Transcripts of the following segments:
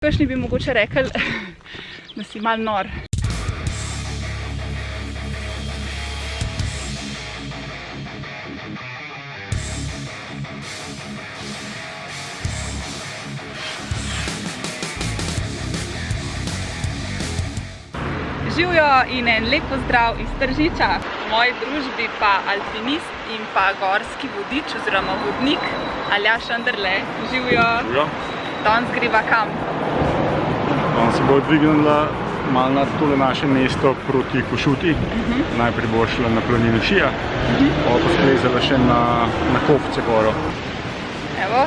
Kakšni bi mogoče rekli, da si malo nor. Živjo in en lep pozdrav iz Tržiča. V moji družbi pa alpinist in pa gorski vodič oziroma vodnik Aljaž Anderle. Živjo. Danes greva kam? Danes se bo dvignila malo nad tole naše mesto proti Košuti. Najprej bo šla na planino Šija, pa splezala še na Kofce goro. Evo,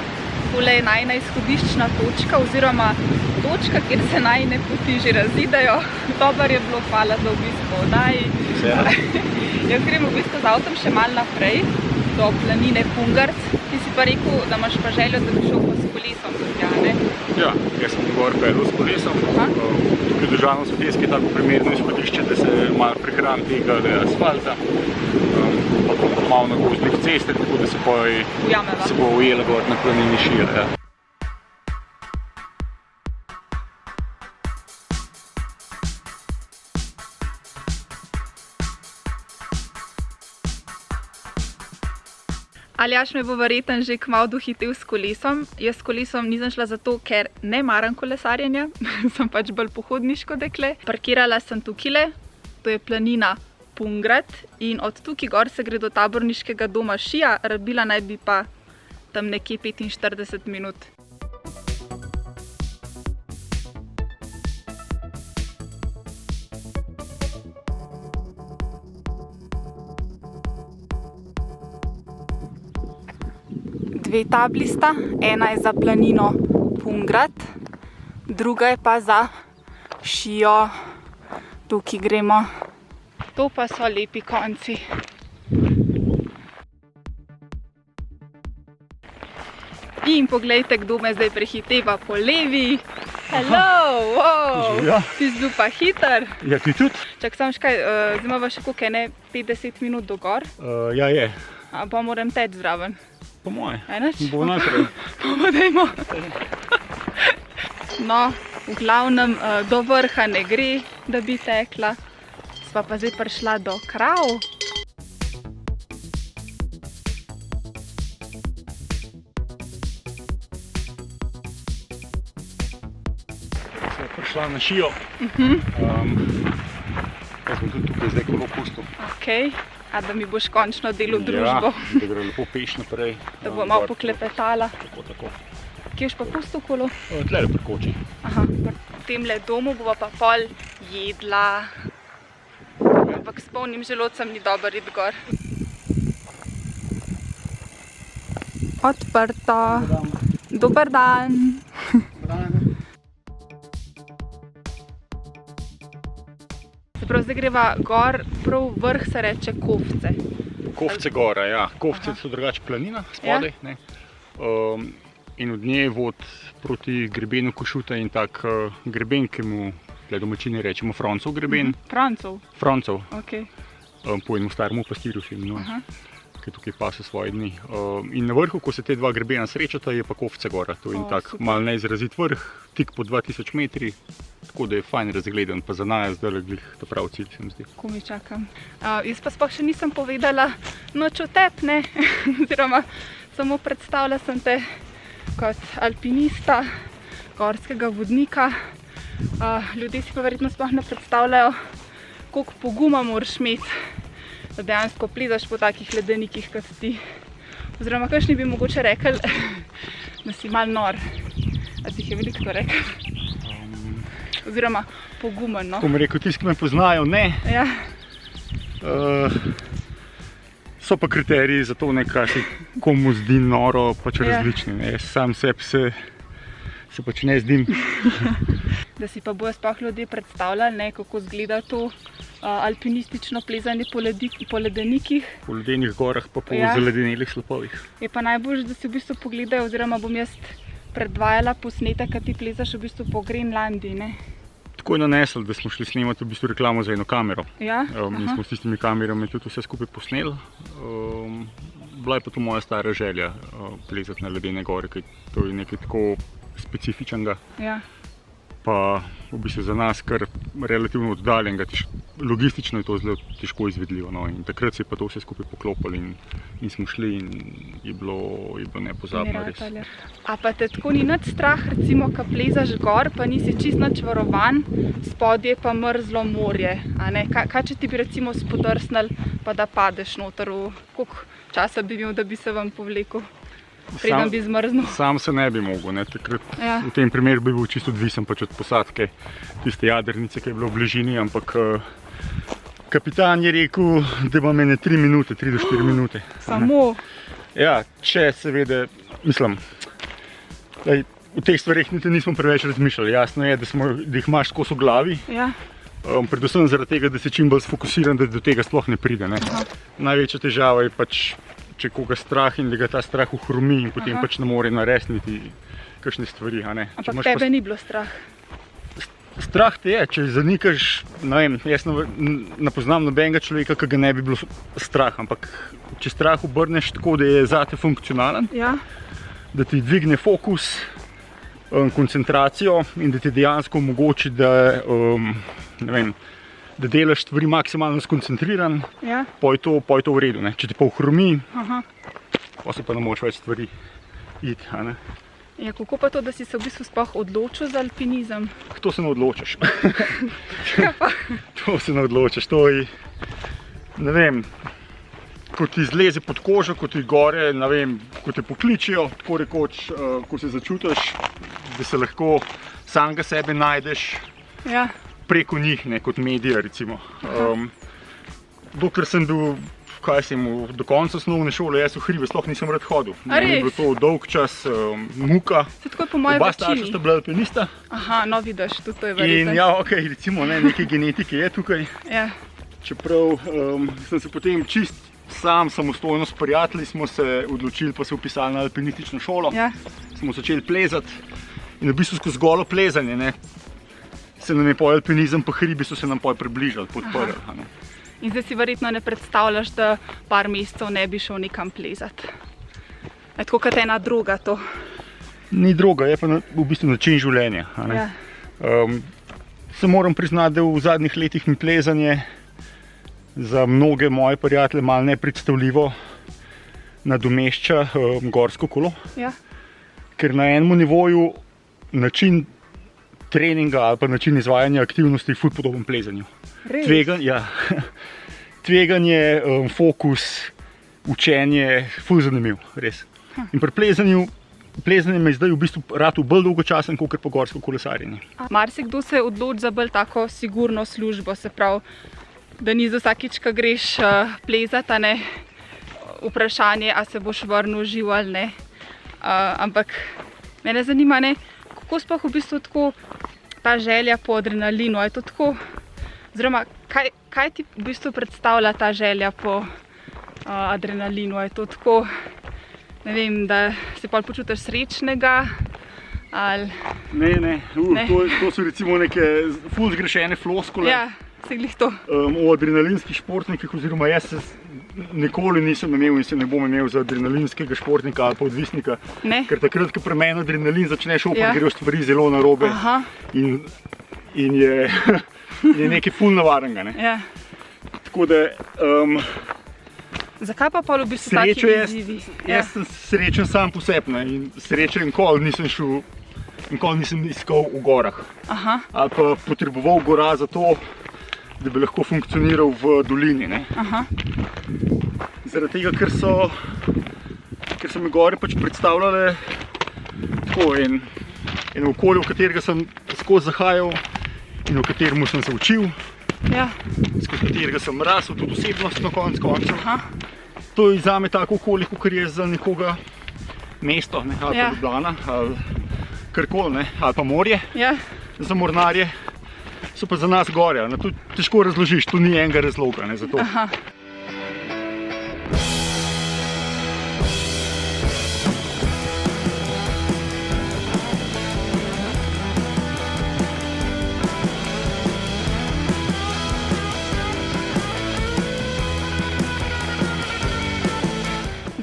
tole je najina izhodiščna točka oziroma točka, kjer se najine poti že razidejo. Dobar je bilo, hvala za obisk v oddaji. Jaz grem v bistvu z avtom še malo naprej, do planine Pungarc. Ti si pa rekel, da imaš pa željo, da bi šel pa s kolesom do tja, ne? Ja, jaz sem gor peljal s kolesom. Tukaj Državno Sotesko je tako primerno izhodišče, da se malo prihran tega asfalta. Pa tudi malo na gozdnih ceste, tako da se bo ujela gor na planini Šija. Aljaž me bo verjetno že kmalu dohitel s kolesom. Jaz s kolesom nisem šla zato, ker ne maram kolesarjenja, sem pač bolj pohodniško dekle. Parkirala sem tukajle, to je planina Pungarc in od tukaj gor se gre do taborniškega doma Šija, rabila naj bi pa tam nekje 45 minut. Dve tabli sta, ena je za planino Pungarc, druga je pa za Šijo. Tukaj gremo. To pa so lepi konci. In poglejte, kdo me zdaj prehiteva po levi. Hello, wow, ti si bil pa hiter. Ja, ti tudi? Čak, samo škaj, zdaj imava še koliko, ne 50 minut do gor? Ja, je. Pa moram teči zraven. Po moje. Enač? Bo najprej. Pa dajmo. No, v glavnem do vrha ne gre, da bi tekla. Sva pa zdaj prišla do krav. Sva prišla na Šijo. Jaz bom tudi tukaj zdaj kolo pustil. Okej. A da mi boš končno delal družbo. Ja, da gre lepo peš naprej. Da bo malo poklepetala. Tako. Kje boš pa pustil kolo? Tlele pri koči. Aha, v temle domu bova pa pol jedla. Ampak s polnim želodcem ni dobro iti gor. Odprto. Dober dan. Zdaj greva gor, prav vrh se reče Kofce. Kofce gora, ja. Kofce so drugače planina spodaj. In od nje vod proti grebenu Košuta in tak greben, ki mu domačini rečemo Francov greben. Francov? Francov. Ok. Po enemu staremu pastirju se imenuje, ki tukaj pase svoje dni. In na vrhu, ko se te dva grebena srečata, je pa Kofce gora. To je tak malo neizrazit vrh, tik po 2000 metri. Tako da je fajn razgledan, pa za naj zdaj glih ta prav cilj, se mi zdi. Ko mi čakam. Jaz pa sploh še nisem povedala nič o tebi, ne? Oziroma, samo predstavila sem te kot alpinista, gorskega vodnika. Ljudje si pa verjetno sploh ne predstavljajo, koliko poguma moraš imeti, da dejansko plezaš po takih ledenikih kot ti. Oziroma, kakšni bi mogoče rekli, da si malo nor. A ti jih je veliko to rekel? Oziroma pogumen, no? Ko mi rekel, tisti, ki me poznajo, ne. Ja. So pa kriteriji za to, kaj se komu zdi noro, pač različni. Jaz sam sebi se pač ne zdim. Da si pa bojo sploh ljudje predstavljali, kako izgleda to alpinistično plezanje po ledenikih. Po ledenih gorah pa po zaledenelih slopovih. Je pa najboljše, da si v bistvu pogledajo, oziroma bom jaz predvajala posnetek, kad ti plezaš v bistvu po Grenlandiji, ne? Tako je naneslo, da smo šli snemati v bistvu reklamo za eno kamero. Ja? In smo s tistimi kamerami tudi vse skupaj posneli. Bila je pa to moja stara želja, plezati na ledene gore, ker to je nekaj tako specifičnega. Ja. pa v bistvu za nas kar relativno oddaljenega, logistično je to zelo težko izvedljivo. No. In takrat se je pa to vse skupaj poklopilo in smo šli in je bilo nepozabno res. A pa te tako ni nič strah, recimo, ko plezaš gor, pa nisi čisto nič varovan, spodje pa mrzlo morje, a ne? Kaj če ti bi recimo spodrsnil, pa da padeš noter, koliko časa bi imel, da bi se vam povlekel? Preden bi zmrznil. Sam se ne bi mogel, ne. Takrat v tem primeru bi bil čisto odvisen pač od posadke, tiste jadrnice, ki je bila v bližini, ampak kapitan je rekel, da imam ene 3 do 4 minute. Samo? Ja, če seveda, mislim, v teh stvareh niti nismo preveč razmišljali. Jasno je, da jih imaš skozi v glavi. Ja. Predvsem zaradi tega, da si čim bolj sfokusiran, da do tega sploh ne pride. Ne. Največja težava je pač, če koga strah in da ga ta strah ohromi in potem pač ne more narediti niti kakšne stvari. Ampak tebe ni bilo strah? Strah te je, če zanikaš, ne vem, jaz ne poznam nobenega človeka, ki ga ne bi bilo strah, ampak če strah obrneš tako, da je zate funkcionalen, da ti dvigne fokus, koncentracijo in da ti dejansko omogoči, da da delaš stvari maksimalno skoncentriran, pa je to v redu. Ne. Če ti pa ohromi, pa se pa ne moč več stvari iti. Ja, kako pa to, da si se v bistvu sploh odločil za alpinizem? To se ne odločiš. Kaj pa? To se ne odločiš. To je, ne vem, ko ti zleze pod kožo, ko ti gore, ne vem, ko te pokličijo, tako rekoč, ko se začutiš, da se lahko samega sebe najdeš. Ja. Preko njih, ne, kot medija, recimo. Dokler sem bil, do konca osnovne šole, jaz v hribe sploh nisem rad hodil. Res? Je bilo to dolg čas, muka. Se tako je po moji Oba večini. starša sta bila alpinista. Aha, no vidiš, tudi to je verjetno. In ja, okej, recimo, nekaj genetike je tukaj. Ja. Čeprav sem se potem čist sam, samostojno s prijatelji smo se odločili, pa se vpisali na alpinistično šolo. Ja. Smo začeli plezati in v bistvu skozi golo plezanje, ne, se nam je poj alpinizem, pa hribi so se nam poj približali, podprli. In zdaj si verjetno ne predstavljaš, da par mesecev ne bi šel nekam plezati. Je tako kot ena droga to. Ni droga, je pa v bistvu način življenja. Ja. Se moram priznati, da v zadnjih letih mi plezanje za mnoge moje prijatelje malo nepredstavljivo nadomešča gorsko kolo. Ja. Ker na enem nivoju način treninga ali pa način izvajanja aktivnosti je ful podoben plezanju. Res? Tveganje, fokus, učenje, ful zanimiv, res. In pri plezanje me je zdaj v bistvu ratal bolj dolgočasen, kakor pa gorsko kolesarjenje. Marsikdo se odloči za bolj tako sigurno službo, se pravi, da ni za vsakič, ko greš plezati, ne, vprašanje, a se boš vrnil živ ali ne. Ampak mene zanima, ne, kako sploh v bistvu tako ta želja po adrenalinu, je to tako, oziroma kaj ti v bistvu predstavlja ta želja po adrenalinu, je to tako, ne vem, da se pol počutiš srečnega ali... Ne. To so recimo neke ful zgrešene floskule. Ja, se glih to. O adrenalinskih športnikih, oziroma jaz se nikoli nisem imel in se ne bom imel za adrenalinskega športnika ali pa odvisnika. Ne? Ker takrat, ko pri meni adrenalin začne šopati, grejo stvari zelo narobe. In je nekaj ful navarenega. Ne? Ja. Tako da... Zakaj pa pol v bistvu taki izzivi? Jaz sem srečen sam po sebi, ne? In srečen nikoli nisem iskal v gorah. Ali pa potreboval gora za to, da bi lahko funkcioniral v dolini. Ne? Zaradi tega, ker so mi gore pač predstavljale tako eno okolje, v katerega sem skozi zahajal in v kateremu sem se učil, skozi katerega sem rasel, tudi osebnostno konec koncev. To je zame tako okolje, kakor je za nekoga mesto, ne, ali pa Ljubljana, ali karkoli, ali pa morje. Za mornarje so pa za nas gore. To težko razložiš, tu ni enega razloga za to.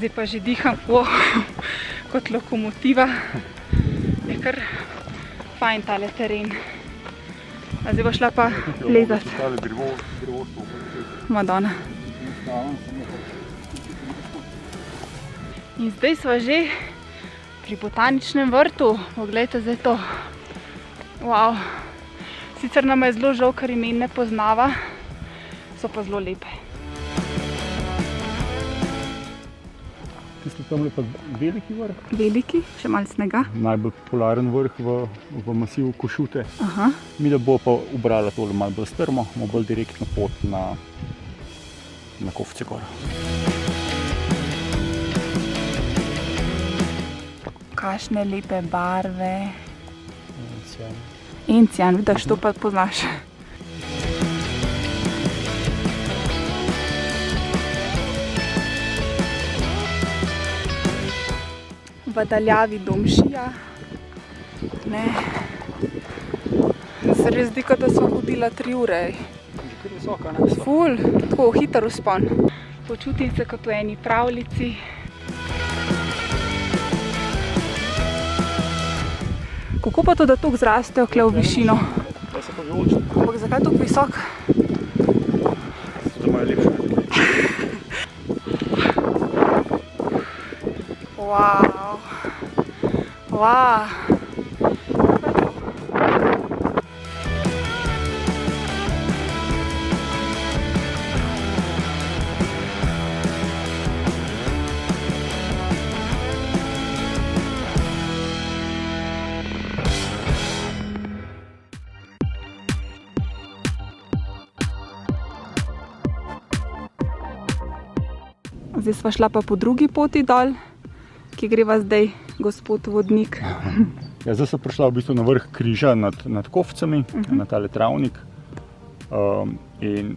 Zdaj pa že diham kot lokomotiva. Je kar fajn tale teren. A zdaj bo šla pa plezat. Madonna. In zdaj sva že pri botaničnem vrtu. Poglejte zdaj to. Wow. Sicer nam je zelo žal, ker imen ne poznava, so pa zelo lepe. Tisto tam je pa veliki vrh. Veliki, še malo snega. Najbolj popularen vrh v masivu Košute. Aha. Mi da bo pa ubrala tole malo bolj strmo, malo bolj direktno pot na Kovce gor. Kakšne lepe barve. Encijan, vidiš, to pa poznaš. V daljavi Domšija. Ne. Se res zdi, da sva hodila 3 ure. Kar visoka, ne? Ful, tako hiter vzpon. Počutim se kot v eni pravljici. Kako pa to, da toliko zrastejo kle v višino? Da se pa vijolično. Ampak zakaj toliko visok? Zato imajo lepše. Wow. Wow. Zdaj sva šla pa po drugi poti dol, ki greva zdaj gospod vodnik. Ja, zdaj sem prišla v bistvu na vrh križa nad Kovcami, na tale travnik. In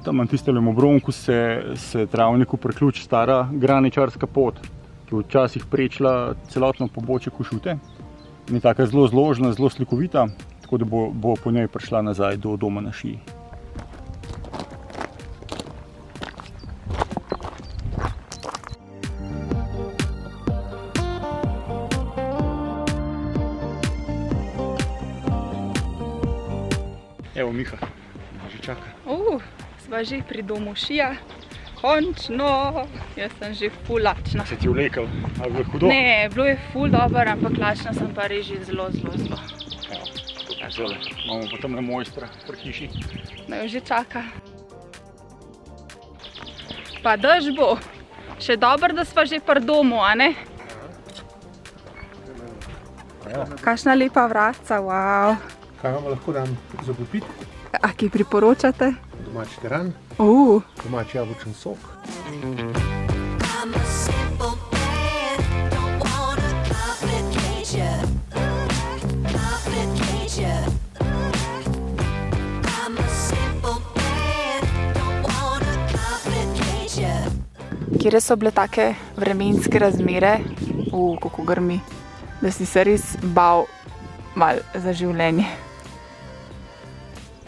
tam na tistem obronku se travniku priključi stara graničarska pot, ki je včasih prečila celotno pobočje Košute. In je taka zelo zložna, zelo slikovita, tako da bo po njej prišla nazaj do doma na Šiji. Evo Miha, že čaka. Sva že pri domu Šija. Končno! Jaz sem že ful lačna. Se ti vlekel? Ali je bilo hudo? Ne, bilo je ful dobro, ampak lačna sem pa res že zelo. Ja, zdaj imamo pa tamle mojstra pri hiši. Da jo že čaka. Pa dež bo. Še dobro, da sva že pri domu, a ne? Ja. Kakšna lepa vratca, wow. Kaj vam lahko dam za popiti? A ki priporočate? Domač teran, domač jabolčen sok. Kje so bile take vremenske razmere, kako grmi, da si se res bal malo za življenje?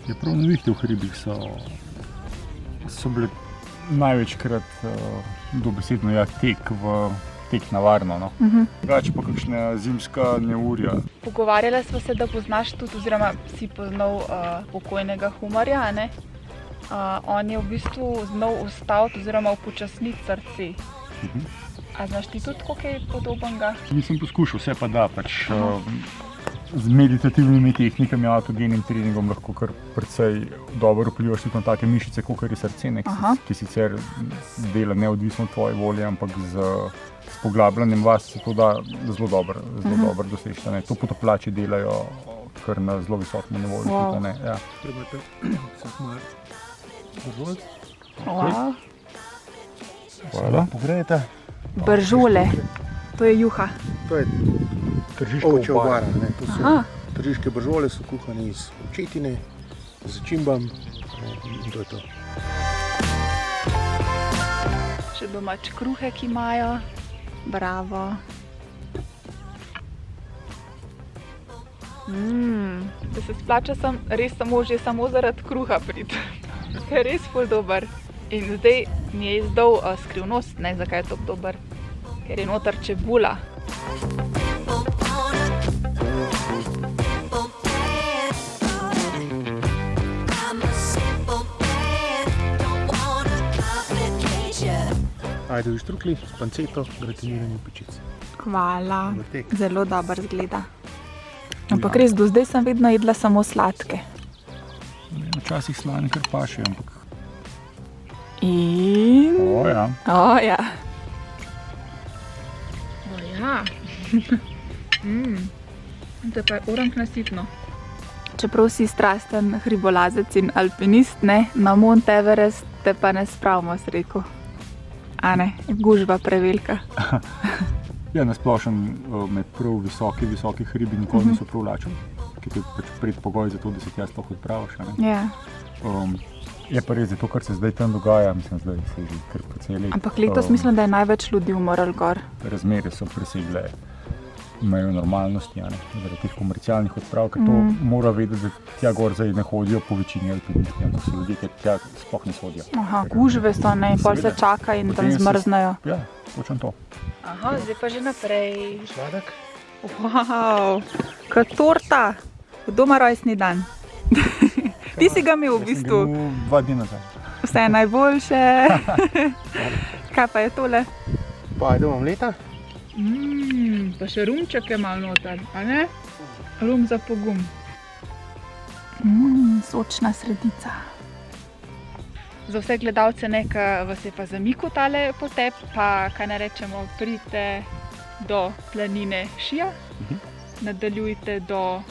Je prav nevihte v hribih so bile največkrat dobesedno tek na varno. No. Drugače pa kakšna zimska neurja. Pogovarjala sva se, da poznaš tudi, oziroma si poznal pokojnega Humarja, ne? On je v bistvu znal ustaviti oziroma upočasniti srce. A znaš ti tudi kaj podobnega? Nisem poskušal, vse pa da, pač z meditativnimi tehnikami, avtogenim treningom lahko kar precej dobro vplivaš tudi na take mišice, kot je srce, ki sicer dela neodvisno od tvoje volje, ampak z poglabljanjem vas se to da zelo dobro doseči. To potoplači delajo kar na zelo visokem nivoju. Ja. Treba je vsak malo bržolc. Hvala. Pogrejete. Bržole, to je juha. To je ovčja obara. To so tržiške bržole, so kuhane iz očetine, z začimbam in to je to. Še domač kruhek imajo. Bravo. Da se splača res samo zaradi kruha priti. Je res ful dober. In zdaj mi je izdal skrivnost, ne, zakaj je to dober. Ker je noter čebula. ajdovi štrukli s panceto, gratinirani v pečici. Hvala. Vrtek. Zelo dobro zgleda. Ampak res, do zdaj sem vedno jedla samo sladke. Včasih slane kar paše, ampak... In... O ja. O ja. O ja. To pa je orang nasitno. Čeprav si strasten hribolazec in alpinist, ne, na Mount Everest te pa ne spravimo, si rekel. A ne, gužva prevelika. Ja, nasplošno med prav visoki hribi nikoli niso prav lačen, ker to je pač predpogoj za to, da se tja sploh odpraviš. Ja. Je pa res, to, kar se zdaj tam dogaja, mislim, zdaj se je že kar precej let. Ampak letos mislim, da je največ ljudi umrlo gor. Razmere so presegle mejo normalnosti, zaradi teh komercialnih odprav, ker to mora vedeti, da tja gor zdaj ne hodijo po večini alpinisti, to so ljudje, ki tja sploh ne hodijo. Aha, gužve so, ne, pol se čaka in tam zmrznejo. Ja, točno to. Aha, zdaj pa že naprej. Sladek. Wow, kot torta. Kdo ima rojstni dan? Ti si ga imel v bistvu. Jaz sem ga imel 2 dni nazaj. Vse najboljše. Kaj pa je tole? Pa ajde vam leta. Pa še rumček je malo noter, a ne? Rum za pogum. Sočna sredica. Za vse gledalce nekaj vas je pa zamikal tale potep, pa kaj ne rečemo, pridite do planine Šija, nadaljujte do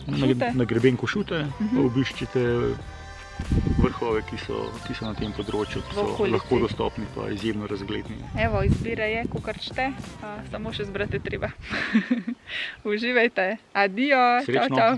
Košute. Na greben Košute, pa obiščite vrhove, ki so na tem področju, ki so lahko dostopni, pa izjemno razgledni. Evo, izbira je, kakor čte, samo še zbrati treba. Uživajte, adijo, čau, čau.